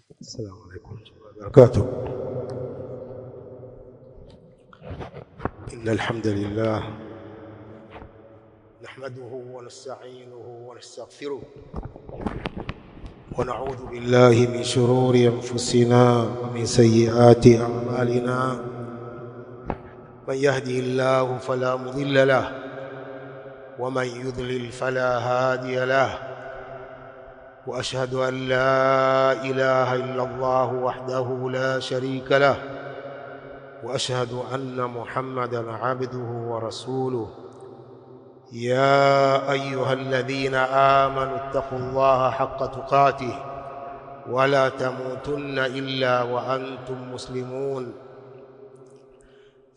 السلام عليكم ورحمة الله وبركاته. إن الحمد لله نحمده ونستعينه ونستغفره ونعوذ بالله من شرور أنفسنا ومن سيئات أعمالنا. من يهده الله فلا مضل له ومن يضلل فلا هادي له، وأشهد أن لا إله إلا الله وحده لا شريك له، وأشهد أن محمدًا عبده ورسوله. يا أيها الذين آمنوا اتقوا الله حق تقاته ولا تموتن إلا وأنتم مسلمون.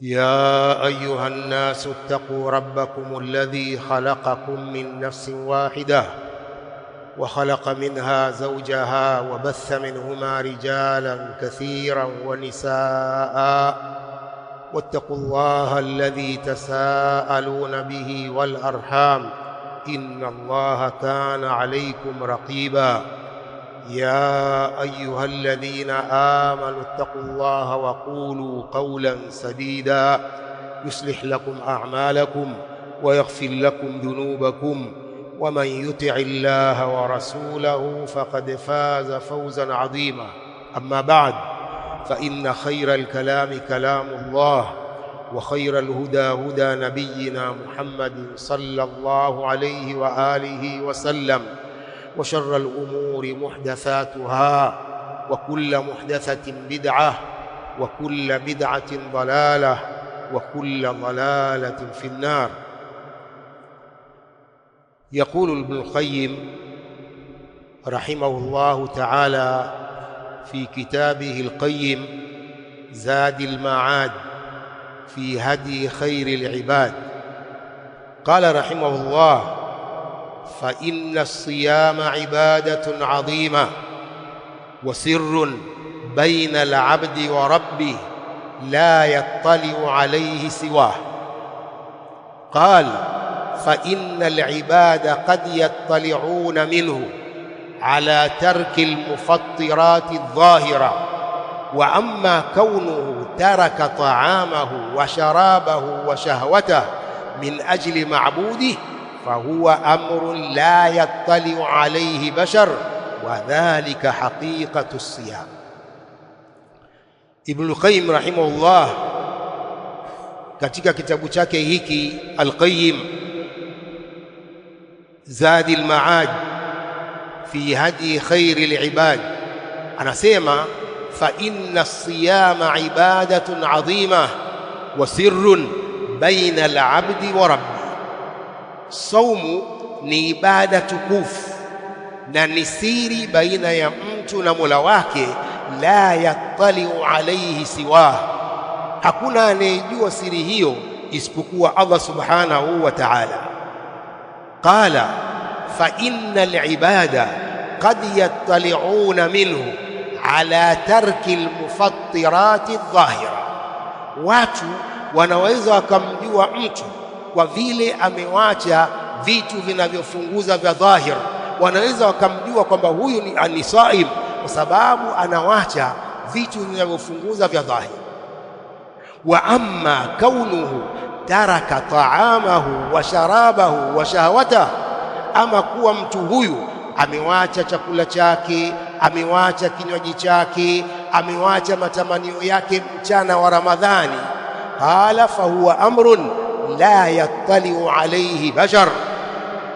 يا أيها الناس اتقوا ربكم الذي خلقكم من نفس واحدة وخلق منها زوجها وبث منهما رجالا كثيرا ونساء، واتقوا الله الذي تساءلون به والأرحام إن الله كان عليكم رقيبا. يا أيها الذين آمنوا اتقوا الله وقولوا قولا سديدا يصلح لكم أعمالكم ويغفر لكم ذنوبكم، ومن يطع الله ورسوله فقد فاز فوزا عظيما. أما بعد، فإن خير الكلام كلام الله، وخير الهدى هدى نبينا محمد صلى الله عليه وآله وسلم، وشر الأمور محدثاتها، وكل محدثة بدعة، وكل بدعة ضلالة، وكل ضلالة في النار. يقول ابن القيم رحمه الله تعالى في كتابه القيم زاد المعاد في هدي خير العباد، قال رحمه الله: فإن الصيام عبادة عظيمة وسر بين العبد وربه لا يطلع عليه سواه. قال: فإن العباد قد يطلعون منه على ترك المفطرات الظاهرة، وأما كونه ترك طعامه وشرابه وشهوته من أجل معبوده فهو أمر لا يطلع عليه بشر، وذلك حقيقة الصيام. Ibn al-Qayyim rahimahullah katika kitabu chake hiki Al-Qayyim Zadi al-Ma'ad fi hadi khairi al-ibad anasema: fa inna as-siyama ibadatun 'azimah wa sirrun baina al-'abdi wa rabbih. Saumu ni ibada tukufu na ni siri baina ya mtu na Mola wake, la yattali'u alayhi siwa, hakuna anayejua siri hiyo isipokuwa Allah subhanahu wa ta'ala. Qala: fa innal ibada qad yattali'una minhu ala tarki almufattirati adh-dhahira, watu wanaweza wakamjua mtu kwa vile amewacha vitu vinavyofunguza vya dhahir. Wanaweza wakamjua kwamba huyu ni saim kwa sababu anawacha vitu vinavyofunguza vya dhahir. Wa amma kaunuhu taraka ta'amahu wa sharabahu wa shahwatahu, ama kuwa mtu huyu amewacha chakula chake, amewacha kinywaji chake, amewacha matamanio yake mchana wa Ramadhani, qala fa huwa amrun la yattali'u alayhi bashar,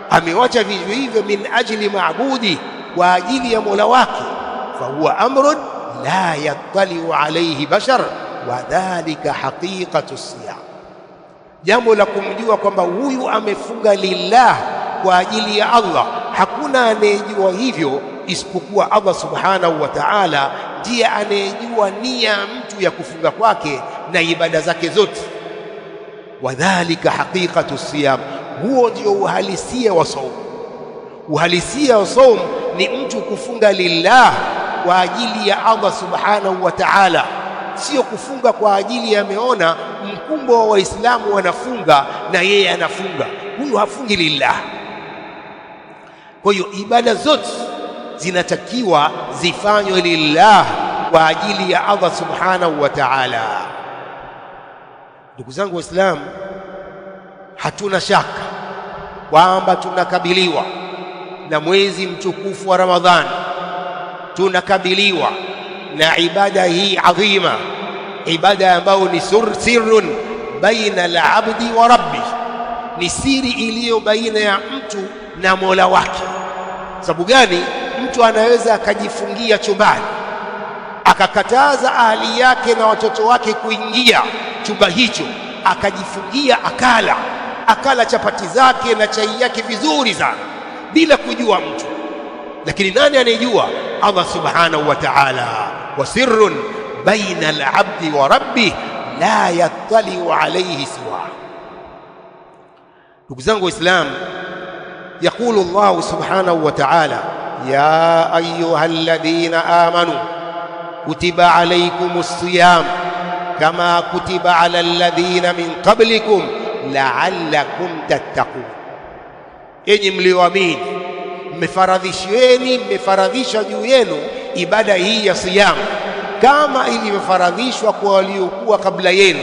amewacha vitu hivyo min ajli maabudi, kwa ajili ya Mola wake, fa huwa amrun la yattali'u alayhi bashar, wa dhalika haqiqatu siyam. Jambo la kumjua kwamba huyu amefunga lillah, kwa ajili ya Allah, hakuna anayejua hivyo isipokuwa Allah subhanahu wa ta'ala. Ndiye anayejua nia ya mtu ya kufunga kwake na ibada zake zote. Wadhalika haqiqatu siyam, huo ndio uhalisia wa saum. Uhalisia wa saum ni mtu kufunga lillah, kwa ajili ya Allah subhanahu wa ta'ala, sio kufunga kwa ajili ameona mkumbo wa Waislamu wanafunga na yeye anafunga. Huyu hafungi lillah. Kwa hiyo ibada zote zinatakiwa zifanywe lillah, kwa ajili ya Allah subhanahu wa ta'ala. Ndugu zangu Waislamu, hatuna shaka kwamba tunakabiliwa na mwezi mtukufu wa Ramadhani, tunakabiliwa na ibada hii adhima, ibada ambayo ni sirrun baina al-abdi wa rabbih, ni siri iliyo baina ya mtu na Mola wake. Sababu gani? Mtu anaweza akajifungia chumbani akakataza ahali yake na watoto wake kuingia chumba hicho, akajifungia akala chapati zake na chai yake vizuri sana bila kujua mtu. Lakini nani anayejua? Allah subhanahu wa ta'ala. Wa sirrun baina al-abdi wa rabbih la yattali'u alayhi siwa. Ndugu zangu Waislamu, يقول الله سبحانه وتعالى: يا أيها الذين آمنوا كتب عليكم الصيام كما كتب على الذين من قبلكم لعلكم تتقون. Enyi mlioamini, mmefaradhishwa juu yenu ibada hii ya siyam kama ilivyofaradhishwa kwa waliokuwa kabla yenu,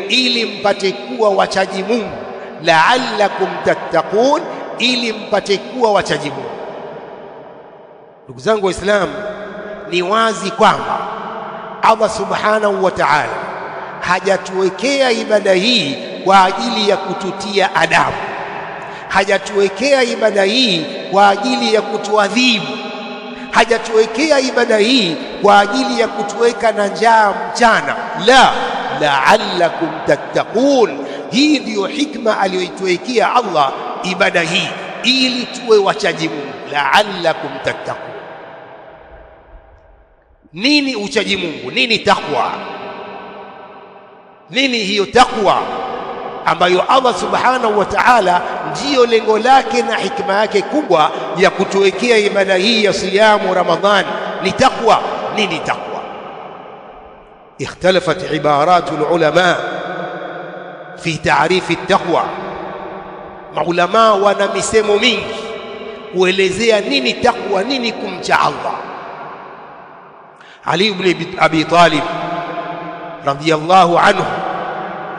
ili mpate kuwa wachaji Mungu. La'allakum tattaqun, ili mpate kuwa wachaji Mungu. Ndugu zangu Waislamu, ni wazi kwamba Allah subhanahu wa ta'ala hajatuwekea ibada hii kwa ajili ya kututia adabu, hajatuwekea ibada hii kwa ajili ya kutuadhibu, hajatuwekea ibada hii kwa ajili ya kutuweka na njaa mchana. La, la'allakum tattaqun. Hii ndiyo hikma aliyoituwekea Allah ibada hii, ili tuwe wachaji Mungu. La'allakum tattaqun. Nini uchaji Mungu? Nini takwa? Nini hiyo takwa ambayo Allah subhanahu wa ta'ala ndiyo lengo lake na hikma yake kubwa ya kutuwekea ibada hii ya siyamu Ramadhan? Ni takwa. Nini takwa? اختلفت عبارات العلماء في تعريف التقوى. Maulama wana misemo mingi kuelezea nini takwa, nini kumcha Allah. Ali ibn Abi Talib radiyallahu anhu,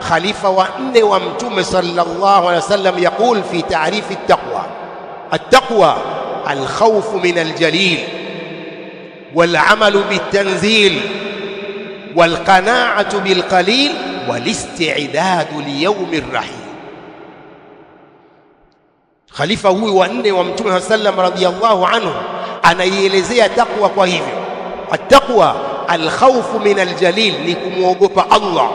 khalifa wa 4 wa Mtume sallallahu alaihi wasallam, يقول في تعريف التقوى: التقوى الخوف من الجليل والعمل بالتنزيل والقناعة بالقليل والاستعداد ليوم الرحيل. Khalifa huyu wa 4 wa Mtume sallam radhiyallahu anhu anaielezea takwa kwa hivyo: at-taqwa al-khawfu min al-jalil, ni kumwogopa Allah,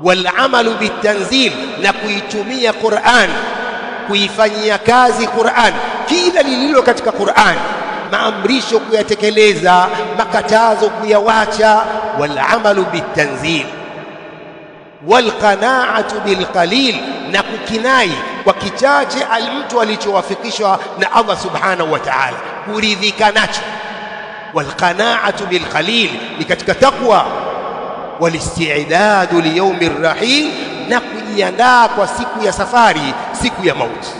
wal-amalu bit-tanzil, na kuitumia Qur'an, kuifanyia kazi Qur'an, kila lililo katika Qur'an, maamrisho kuyatekeleza, makatazo kuyawacha. Wal-amalu bit-tanzil wal-qana'atu bil-qalil, na kukinai kwa kichache mtu alichowafikishwa na Allah subhanahu wa ta'ala, kuridhika nacho. Wal-qana'atu bil-qalil ni katika takwa. Wal-isti'dadu li yawmir rahil, na kujiandaa kwa siku ya safari, siku ya mauti,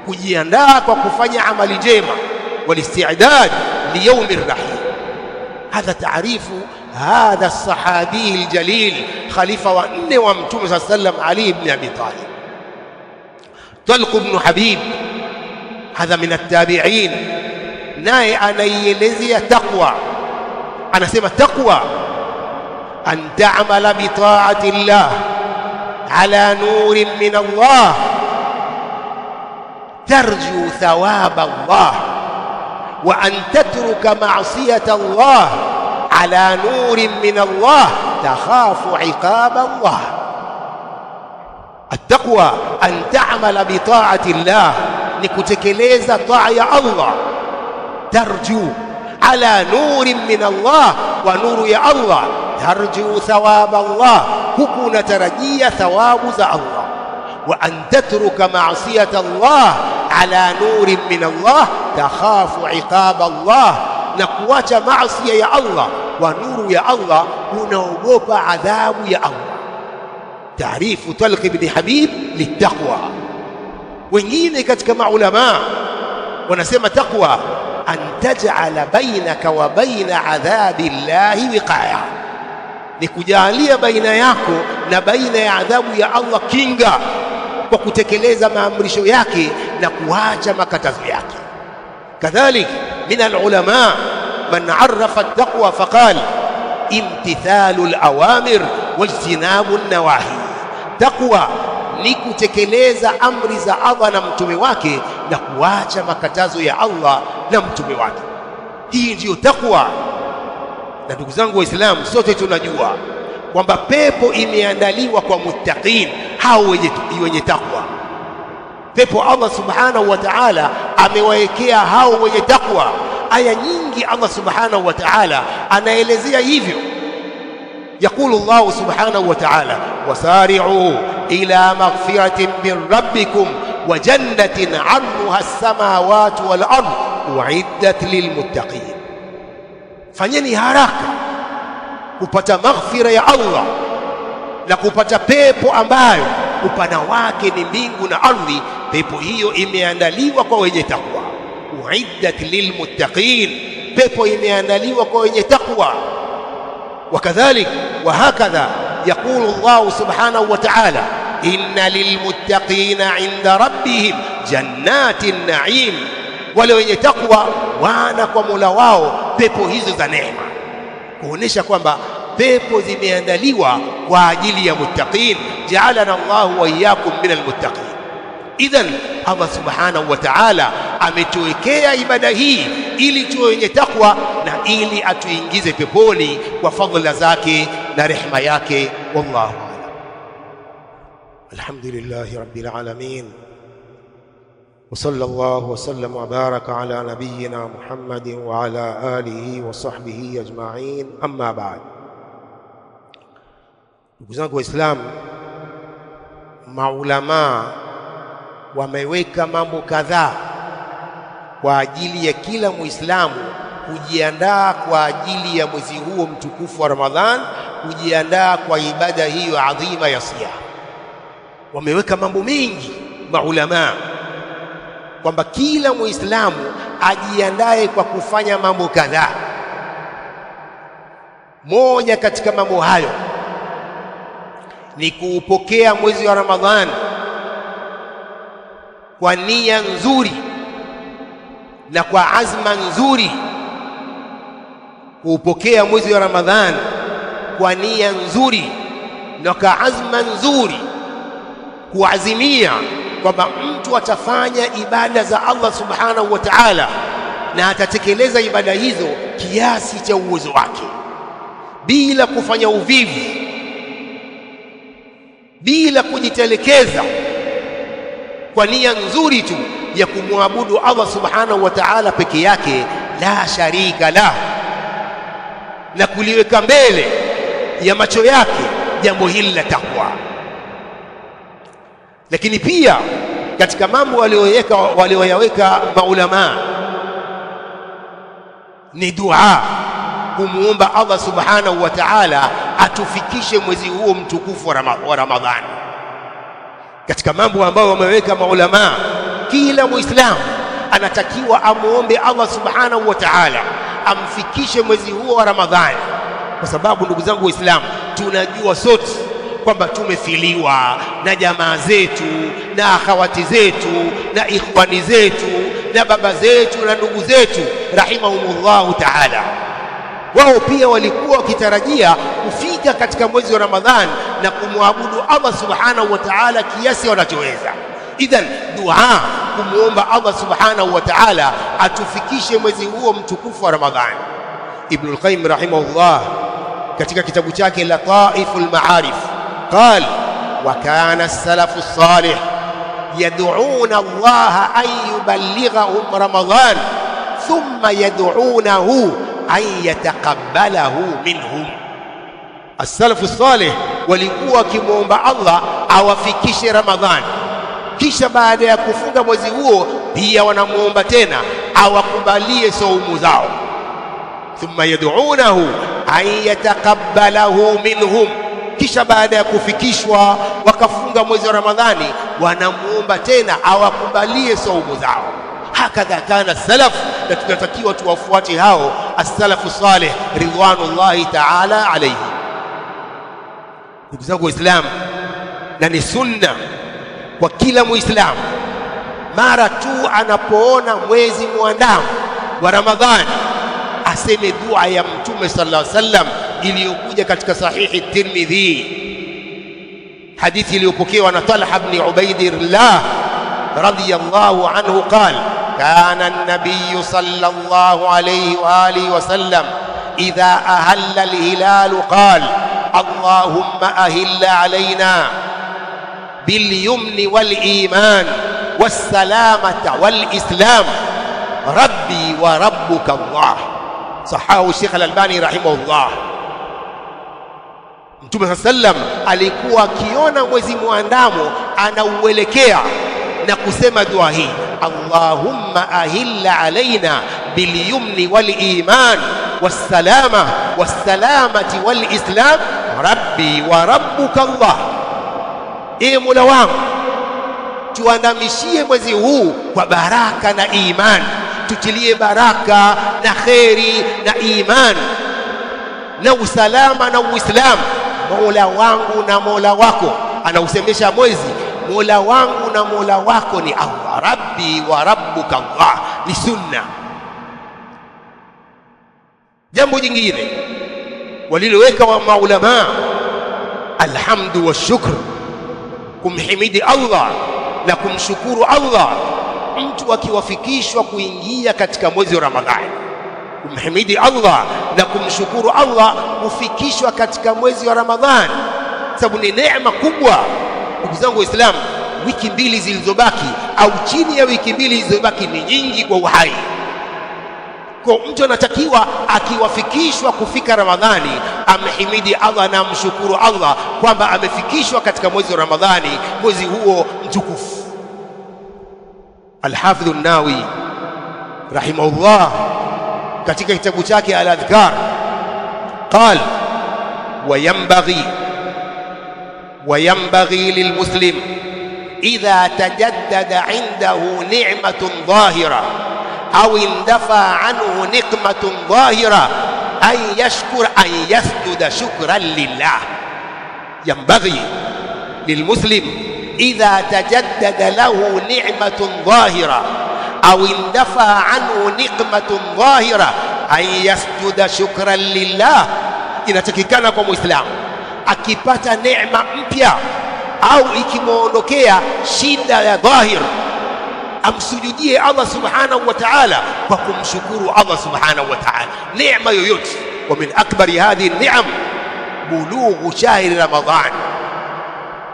kujiandaa kwa kufanya amali njema. Wal-isti'dad li yawmir rahil. هذا تعريف هذا الصحابي الجليل خليفة وأنه ومتوم صلى الله عليه وسلم علي بن أبي طالب. طلق بن حبيب هذا من التابعين، naye anaielezea taqwa, anasema taqwa an ta'mala bi ta'ati Allah ala nurin min Allah tarju thawaba Allah, wa an tatruka ma'siyata Allah ala nurin min Allah takhafu iqaba Allah. التقوى أن تعمل بطاعة الله، نكتكليز طاعة الله، ترجو على نور من الله، ونور يا الله، ترجو ثواب الله، كون ترجي ثواب الله. وأن تترك معصية الله على نور من الله تخاف عقاب الله، نقوات معصية يا الله ونور يا الله، ونوغوب عذاب يا الله. تعريف طلق بن حبيب للتقوى. wengine katika maulama wanasema taqwa an taj'ala bainaka wa baina adhabi llahi wiqaya, ni kujalia baina yako na baina ya adhabu ya Allah kinga kwa kutekeleza maamrisho yake na kuacha makatazo yake. Kadhalik min alulama man arrafa at-taqwa faqala imtithalu al-awamir wajtinabu an-nawahi. Taqwa ni kutekeleza amri za Allah na mtume wake na kuacha makatazo ya Allah na mtume wake. Hii ndiyo taqwa. Na ndugu zangu Waislamu, sote tunajua kwamba pepo imeandaliwa kwa muttaqin, hao wenye taqwa. Pepo Allah subhanahu wa ta'ala amewaekea hao wenye taqwa. Aya nyingi Allah subhanahu wa ta'ala anaelezea hivyo. Yaqulu Allah subhanahu wa ta'ala wasari'u ila maghfiratin min rabbikum wa jannatin 'arduha as-samawati wal ard u'iddat lilmuttaqin. Fanyeni haraka kupata maghfira ya Allah na kupata pepo ambayo upana wake ni mbingu na ardhi. Pepo hiyo imeandaliwa kwa wenye takwa. Uiddat lilmuttaqin, pepo imeandaliwa kwa wenye takwa. Wakadhalik wa hakadha yaqulu Allah subhanahu wa ta'ala inna lilmuttaqina 'inda rabbihim jannatin na'im, wale wenye takwa wana kwa Mola wao pepo hizo za neema, kuonesha kwamba pepo zimeandaliwa kwa ajili ya muttaqin. Ja'alana Allahu wa iyyakum minal muttaqin. Idhan Allah subhanahu wa ta'ala ametuwekea ibada hii ili tuwe wenye takwa na ili atuingize peponi kwa fadhila zake na rehema yake. Wallahu a'lam. Alhamdulillahi rabbil alamin. وصلى الله وسلم وبارك على نبينا محمد وعلى آله وصحبه أجمعين. أما بعد. Ndugu zangu Waislamu, maulama wameweka mambo kadhaa kwa ajili ya kila Muislamu kujiandaa kwa ajili ya mwezi huo mtukufu wa Ramadhan, kujiandaa kwa ibada hiyo adhima ya siyam. Wameweka mambo mengi maulama kwamba kila Muislamu ajiandae kwa kufanya mambo kadhaa. Moja katika mambo hayo ni kuupokea mwezi wa Ramadhani kwa nia nzuri na kwa azma nzuri. Kuupokea mwezi wa Ramadhani kwa nia nzuri na kwa azma nzuri, kuazimia kwamba mtu atafanya ibada za Allah subhanahu wa ta'ala na atatekeleza ibada hizo kiasi cha uwezo wake, bila kufanya uvivu, bila kujitelekeza, kwa nia nzuri tu ya kumwabudu Allah subhanahu wa ta'ala peke yake, la sharika la, na kuliweka mbele ya macho yake jambo hili la takwa. Lakini pia katika mambo walioyaweka maulama ni dua, kumuomba Allah subhanahu wa ta'ala atufikishe mwezi huo mtukufu wa Ramadhani. Katika mambo ambayo wameweka maulama, kila Muislamu anatakiwa amuombe Allah subhanahu wa ta'ala amfikishe mwezi huo wa Ramadhani, kwa sababu ndugu zangu Waislamu, tunajua sote kwamba tumefiliwa na jamaa zetu na akhawati zetu na ikhwani zetu na baba zetu na ndugu zetu rahimahumullahu ta'ala. Wao pia walikuwa wakitarajia kufika katika mwezi wa Ramadhani na kumwabudu Allah subhanahu wa ta'ala kiasi wanachoweza. Idhan dua, kumuomba Allah subhanahu wa ta'ala atufikishe mwezi huo mtukufu wa Ramadhani. Ibn al-Qayyim rahimahullah katika kitabu chake Lataiful Ma'arif قال وكان السلف الصالح يدعون الله أن يبلغهم رمضان ثم يدعونه أن يتقبله منهم. السلف الصالح walikuwa kimuomba Allah awafikishe Ramadhani, kisha baada ya kufunga mwezi huo pia wanamuomba tena awakubalie saumu zao. ثم يدعونه أن يتقبله منهم, kisha baada ya kufikishwa wakafunga mwezi wa Ramadhani wanamuomba tena awakubalie saumu zao. hakadha kana salaf, na tunatakiwa tuwafuate hao as-salafu salih ridwanullahi ta'ala alayhi. Ndugu zangu Waislamu, na ni sunna kwa kila Muislamu mara tu anapoona mwezi muandamo wa Ramadhani aseme dua ya Mtume sallallahu alaihi wasallam iliyokuja katika sahihi Tirmidhi, hadithi iliyopokewa na Talha ibn Ubaidillah radiyallahu anhu qala kana an-nabiy sallallahu alayhi wa alihi wasallam idha ahalla al-hilal qala allahumma ahilla alayna bil-yumni wal-iman was-salamata wal-islam rabbi wa rabbuka Allah. Sahahu Sheikh Al-Albani rahimahullah. Mtume sallam alikuwa akiona mwezi muandamo anauelekea na kusema dua hii, Allahumma ahilla alaina bilyumni wal-iman was-salama was-salamati wal-islam rabbi wa rabbuka Allah. Ee Mola wangu, tuandamishie mwezi huu kwa baraka na iman, tutilie baraka na kheri na iman na usalama na uislamu. Mola wangu na Mola wako, anausemesha mwezi Mola wangu na Mola wako ni Allah, rabbi wa rabbuka Allah, ni sunna. Jambo jingine waliloweka wa maulama, alhamdu wa shukr, kumhimidi Allah na kumshukuru Allah mtu akiwafikishwa kuingia katika mwezi wa Ramadhani. Kumhimidi Allah na kumshukuru Allah kufikishwa katika mwezi wa Ramadhani, sababu ni neema kubwa. Ndugu zangu Waislamu, wiki mbili zilizobaki au chini ya wiki mbili zilizobaki ni nyingi kwa uhai. Kwa mtu anatakiwa akiwafikishwa kufika Ramadhani amhimidi Allah na amshukuru Allah kwamba amefikishwa katika mwezi wa Ramadhani, mwezi huo mtukufu. Al-Hafidh an-Nawawi rahimahullah katika kitabu chake Al-Adhkar قال وينبغي للمسلم إذا تجدد عنده نعمة ظاهرة أو اندفع عنه نقمة ظاهرة أن يسجد شكرا لله. ينبغي للمسلم إذا تجدد له نعمة ظاهرة أو اندفع عنه نقمة ظاهرة أن يسجد شكرا لله. Inatakikana kwa Muislamu akipata neema mpya au ikimuondokea shida ya dhahir, amsujudie Allah subhanahu wa ta'ala kwa kumshukuru Allah subhanahu wa ta'ala neema yoyote. Wa min akbari hadhihi an-ni'am bulughu shahri Ramadhan,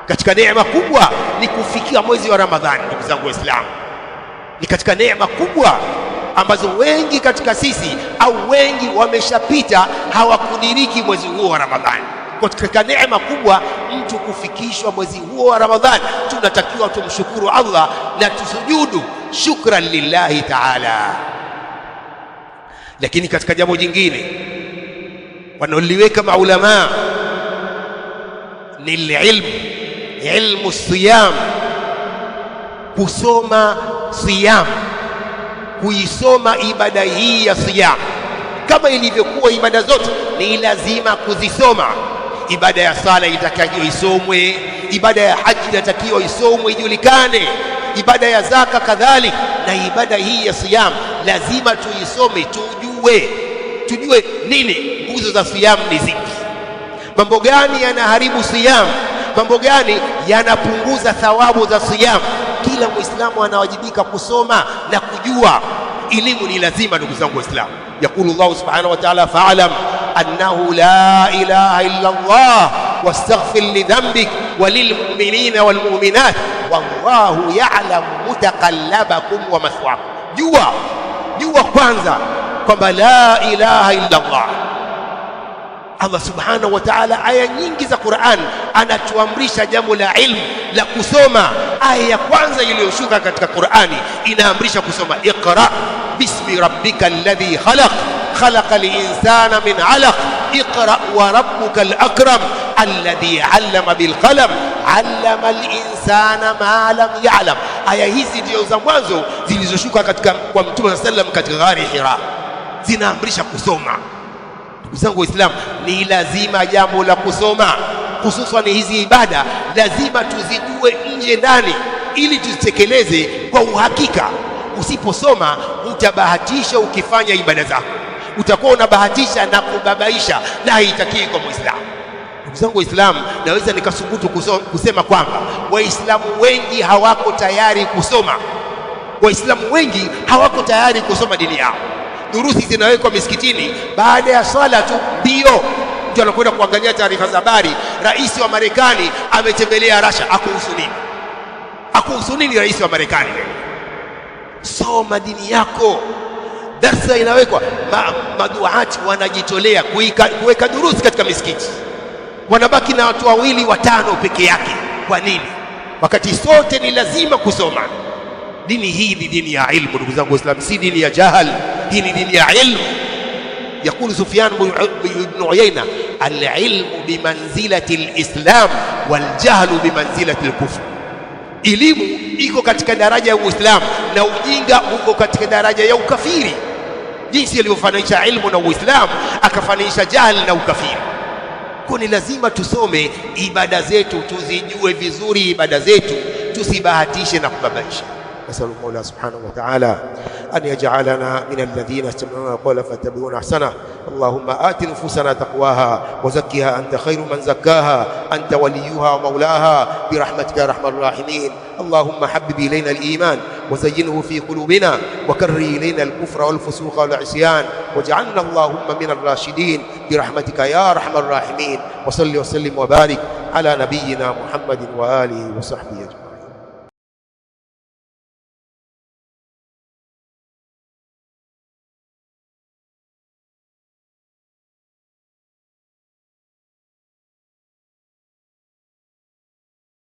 katika neema kubwa ni kufikia mwezi wa Ramadhani. Ndugu zangu Waislamu, ni katika neema kubwa ambazo wengi katika sisi au wengi wameshapita hawakudiriki mwezi huo wa Ramadhani. Katika neema kubwa mtu kufikishwa mwezi huo wa Ramadhani, tunatakiwa tumshukuru Allah na tusujudu shukran lillahi ta'ala. Lakini katika jambo jingine wanaoliweka maulama ni ilmu siyam, kusoma siyam, kuisoma ibada hii ya siyam. Kama ilivyokuwa ibada zote ni lazima kuzisoma. Ibada ya sala itakiwa isomwe, ibada ya haji inatakiwa isomwe ijulikane, ibada ya zaka kadhalika, na ibada hii ya siyam lazima tuisome, tujue nini nguzo za siyam ni zipi, mambo gani yanaharibu siyam, mambo gani yanapunguza thawabu za siyam. Kila Muislamu anawajibika kusoma na kujua. Elimu ni lazima, ndugu zangu Waislamu. Yakulu Allah subhanahu wa ta'ala, fa'alam annahu la ilaha illa Allah wastaghfir li dhanbik walilmu'minina walmu'minat wallahu ya'lamu mutaqallabakum wa mathwaakum. Jua kwanza kwamba la ilaha illa Allah. Allah subhanahu wa ta'ala aya nyingi za Qur'an anatuamrisha jambo la ilmu, la kusoma. Aya ya kwanza iliyoshuka katika Qur'ani inaamrisha kusoma, iqra bismi rabbikal ladhi khalaq khalaqal insana min 'alaq iqra wa rabbukal akram alladhi 'allama bil qalam 'allama al-insana ma lam ya'lam. Aya hizi ndio za mwanzo zilizoshuka kwa Mtume sallam katika ghari Hira, zinaamrisha kusoma. Ndugu zangu Waislamu, ni lazima jambo la kusoma, hususan hizi ibada lazima tuzijue nje ndani ili tuzitekeleze kwa uhakika. Usiposoma utabahatisha ukifanya ibada zako, utakuwa unabahatisha na kubabaisha, na haitakii kwa Muislamu. Ndugu zangu Waislamu, naweza nikasubutu kusema kwamba Waislamu wengi hawako tayari kusoma. Waislamu wengi hawako tayari kusoma dini yao. Durusi zinawekwa misikitini, baada ya swala tu mbio mtu anakwenda kuangalia taarifa za habari, rais wa Marekani ametembelea Russia. Akuhusu nini? Akuhusu nini rais wa Marekani? Soma dini yako. Darsa inawekwa, maduati wanajitolea kuweka durusi katika misikiti, wanabaki na watu 2 5 peke yake. Kwa nini? Wakati sote ni lazima kusoma. Dini hii ni dini ya ilmu, ndugu zangu Waislamu, si dini ya jahal. Hii ni dini ya ilmu. يقول سفيان بن عيينة: العلم بمنزلة الإسلام والجهل بمنزلة الكفر. Elimu iko katika daraja ya Uislamu na ujinga uko katika daraja ya ukafiri. Jinsi alivyofanisha ilmu na Uislamu, akafanisha jahil na ukafiri. Kwa ni lazima tusome ibada zetu, tuzijue vizuri ibada zetu, tusibahatishe na kubabaisha. نسأل الله سبحانه وتعالى أن يجعلنا من الذين يستمعون القول فيتبعون أحسنه. اللهم آت نفوسنا تقواها وزكها أنت خير من زكاها، أنت وليها ومولاها برحمتك يا أرحم الراحمين. اللهم حبب إلينا الإيمان وزينه في قلوبنا وكره إلينا الكفر والفسوق والعصيان واجعلنا اللهم من الراشدين برحمتك يا أرحم الراحمين. وصل وسلم وبارك على نبينا محمد وآله وصحبه أجمعين.